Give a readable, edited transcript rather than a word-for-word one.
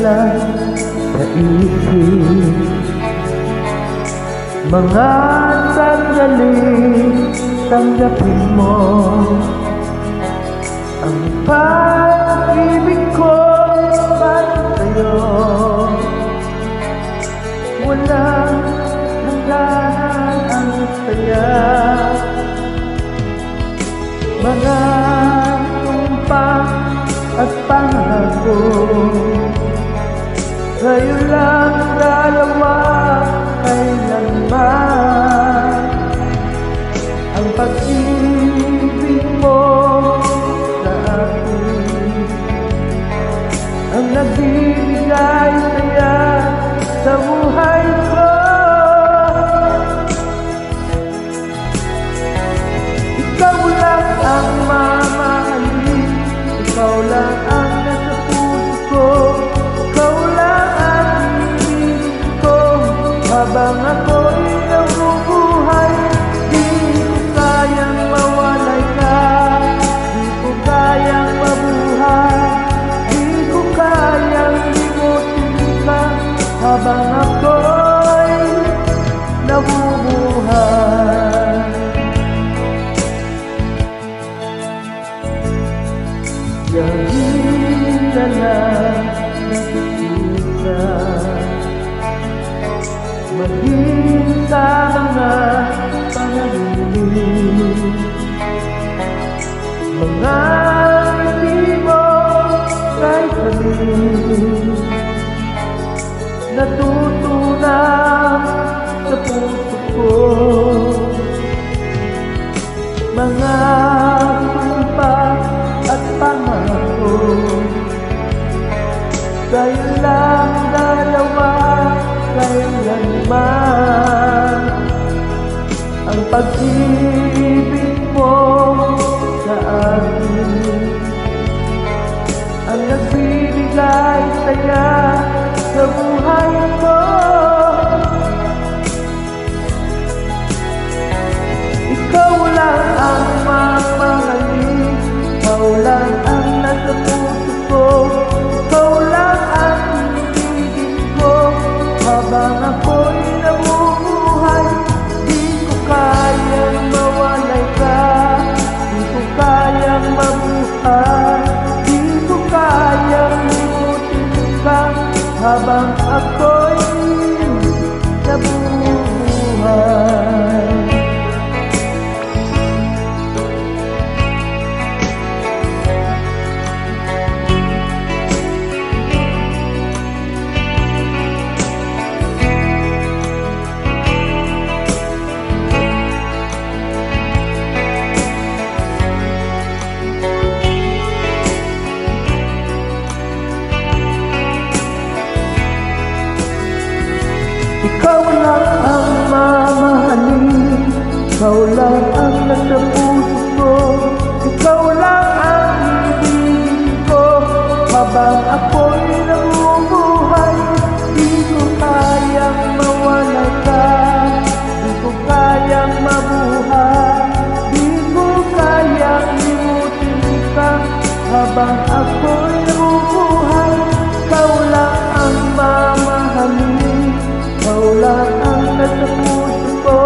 lang sa isip. Mga sandali, tanggapin mo ang pag-ibig ko para sa'yo. Walang hangganan ang saya, mga tumpang at pangako. Kayo lang dalawa, kailanman. Ang pag-ibig mo sa akin ang nagbibigay saya sa buhay ko. Ikaw lang ang mamahalin, ikaw lang ang nasa puso ko, ikaw lang ang ibig ko. Habang ako'y nabubuhay, di ko kayang mawalay ka, di ko kayang mabuhay, di ko kayang limutin ka. Habang ako'y nabubuhay, gawin na lang nakikita, maging sa mga panaginip, mga hindi mo kahit sabihin, natutunan sa puso ko. Mga sumpa at pangako, kayo lang dalawa, kailanman. Ang pag-ibig mo sa akin ang nagbibigay saya sa buhay ko. Ikaw lang ang mamahalin, ikaw lang ang nasa puso ko, ikaw lang ang ibigin ko. Habang ako'y nabubuhay, di ko kayang mawalay ka, di ko kayang mabuhay, di ko kayang limutin ka. Habang ako'y nabubuhay, ikaw lang ang mamahalin, ikaw lang ang nasa puso ko, ikaw lang ang ibigin ko. Habang ako'y nabubuhay, di ko kayang mawalay ka, di ko kayang mabuhay, di ko kayang limutin ka. Habang ako'y nabubuhay, ikaw lang ang mamahalin, ikaw lang ang nasa puso ko,